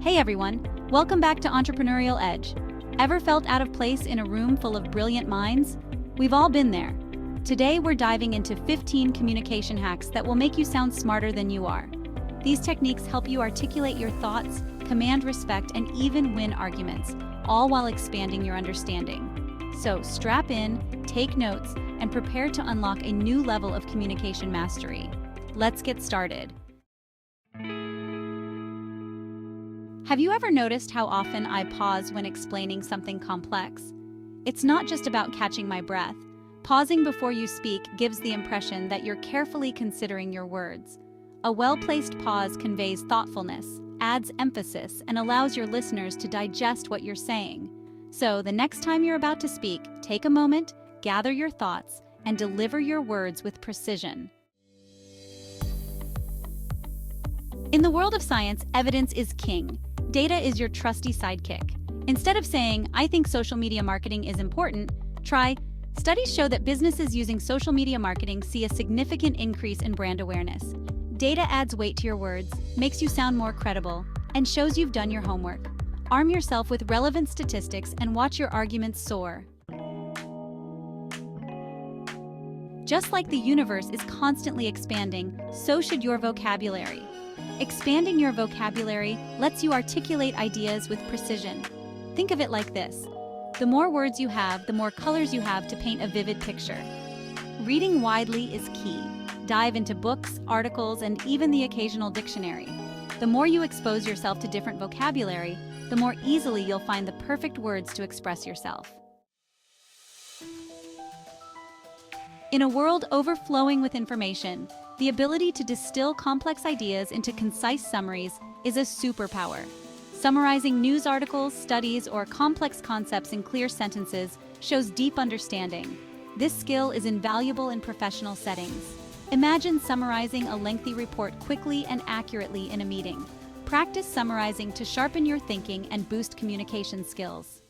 Hey everyone, welcome back to Entrepreneurial Edge. Ever felt out of place in a room full of brilliant minds? We've all been there. Today we're diving into 15 communication hacks that will make you sound smarter than you are. These techniques help you articulate your thoughts, command respect, and even win arguments, all while expanding your understanding. So strap in, take notes, and prepare to unlock a new level of communication mastery. Let's get started. Have you ever noticed how often I pause when explaining something complex? It's not just about catching my breath. Pausing before you speak gives the impression that you're carefully considering your words. A well-placed pause conveys thoughtfulness, adds emphasis, and allows your listeners to digest what you're saying. So, the next time you're about to speak, take a moment, gather your thoughts, and deliver your words with precision. In the world of science, evidence is king. Data is your trusty sidekick. Instead of saying, "I think social media marketing is important," try, "Studies show that businesses using social media marketing see a significant increase in brand awareness." Data adds weight to your words, makes you sound more credible, and shows you've done your homework. Arm yourself with relevant statistics and watch your arguments soar. Just like the universe is constantly expanding, so should your vocabulary. Expanding your vocabulary lets you articulate ideas with precision. Think of it like this. The more words you have, the more colors you have to paint a vivid picture. Reading widely is key. Dive into books, articles, and even the occasional dictionary. The more you expose yourself to different vocabulary, the more easily you'll find the perfect words to express yourself. In a world overflowing with information, the ability to distill complex ideas into concise summaries is a superpower. Summarizing news articles, studies, or complex concepts in clear sentences shows deep understanding. This skill is invaluable in professional settings. Imagine summarizing a lengthy report quickly and accurately in a meeting. Practice summarizing to sharpen your thinking and boost communication skills.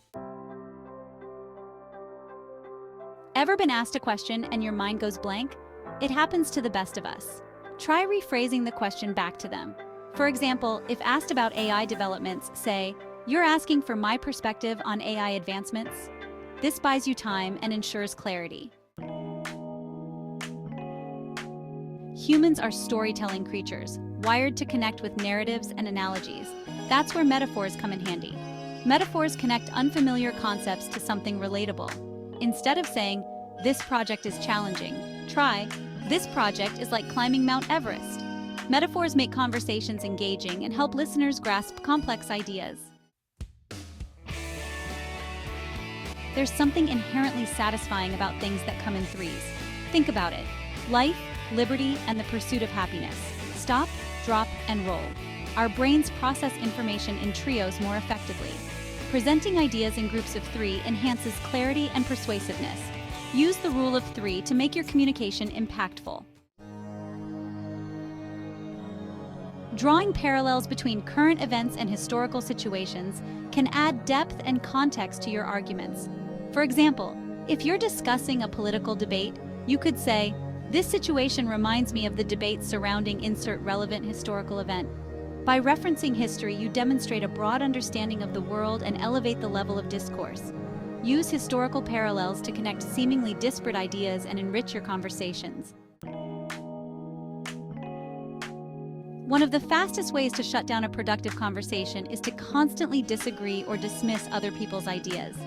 Ever been asked a question and your mind goes blank? It happens to the best of us. Try rephrasing the question back to them. For example, if asked about AI developments, say, "You're asking for my perspective on AI advancements?" This buys you time and ensures clarity. Humans are storytelling creatures, wired to connect with narratives and analogies. That's where metaphors come in handy. Metaphors connect unfamiliar concepts to something relatable. Instead of saying, "This project is challenging," try, "This project is like climbing Mount Everest." Metaphors make conversations engaging and help listeners grasp complex ideas. There's something inherently satisfying about things that come in threes. Think about it. Life, liberty, and the pursuit of happiness. Stop, drop, and roll. Our brains process information in trios more effectively. Presenting ideas in groups of three enhances clarity and persuasiveness. Use the rule of three to make your communication impactful. Drawing parallels between current events and historical situations can add depth and context to your arguments. For example, if you're discussing a political debate, you could say, "This situation reminds me of the debate surrounding insert relevant historical event." By referencing history, you demonstrate a broad understanding of the world and elevate the level of discourse. Use historical parallels to connect seemingly disparate ideas and enrich your conversations. One of the fastest ways to shut down a productive conversation is to constantly disagree or dismiss other people's ideas.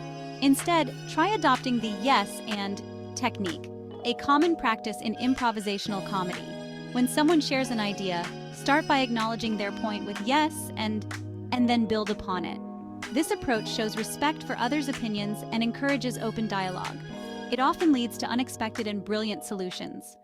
Instead, try adopting the "yes and" technique, a common practice in improvisational comedy. When someone shares an idea, start by acknowledging their point with "yes" and then build upon it. This approach shows respect for others' opinions and encourages open dialogue. It often leads to unexpected and brilliant solutions.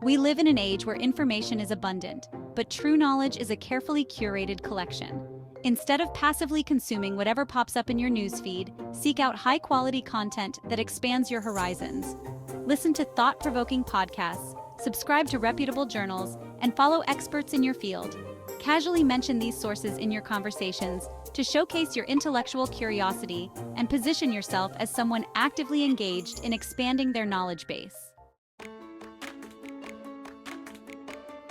We live in an age where information is abundant, but true knowledge is a carefully curated collection. Instead of passively consuming whatever pops up in your newsfeed, seek out high-quality content that expands your horizons. Listen to thought-provoking podcasts, subscribe to reputable journals, and follow experts in your field. Casually mention these sources in your conversations to showcase your intellectual curiosity and position yourself as someone actively engaged in expanding their knowledge base.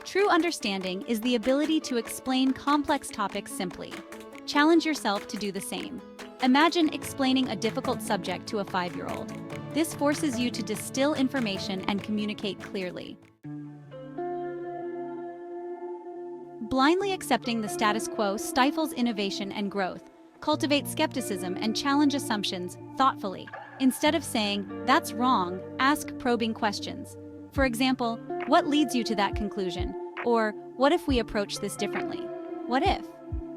True understanding is the ability to explain complex topics simply. Challenge yourself to do the same. Imagine explaining a difficult subject to a 5-year-old. This forces you to distill information and communicate clearly. Blindly accepting the status quo stifles innovation and growth. Cultivate skepticism and challenge assumptions thoughtfully. Instead of saying, "That's wrong," ask probing questions. For example, what leads you to that conclusion? Or, what if we approach this differently? What if?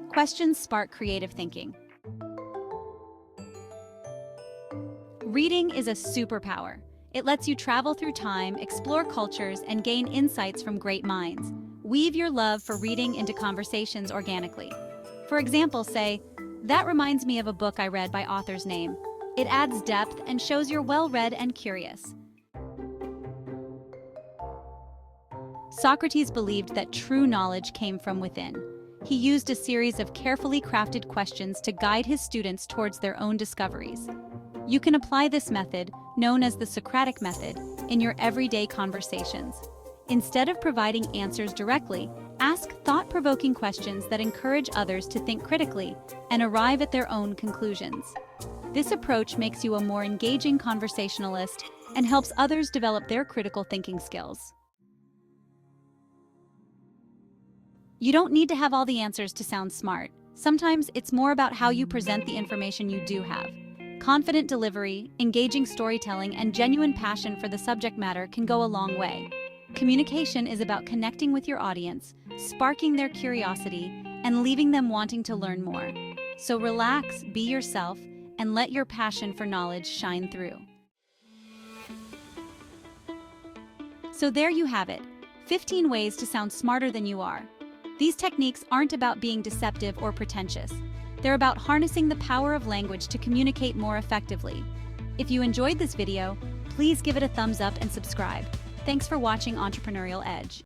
Questions spark creative thinking. Reading is a superpower. It lets you travel through time, explore cultures, and gain insights from great minds. Weave your love for reading into conversations organically. For example, say, "That reminds me of a book I read by author's name." It adds depth and shows you're well-read and curious. Socrates believed that true knowledge came from within. He used a series of carefully crafted questions to guide his students towards their own discoveries. You can apply this method, known as the Socratic Method, in your everyday conversations. Instead of providing answers directly, ask thought-provoking questions that encourage others to think critically and arrive at their own conclusions. This approach makes you a more engaging conversationalist and helps others develop their critical thinking skills. You don't need to have all the answers to sound smart. Sometimes it's more about how you present the information you do have. Confident delivery, engaging storytelling, and genuine passion for the subject matter can go a long way. Communication is about connecting with your audience, sparking their curiosity, and leaving them wanting to learn more. So relax, be yourself, and let your passion for knowledge shine through. So there you have it, 15 ways to sound smarter than you are. These techniques aren't about being deceptive or pretentious. They're about harnessing the power of language to communicate more effectively. If you enjoyed this video, please give it a thumbs up and subscribe. Thanks for watching Entrepreneurial Edge.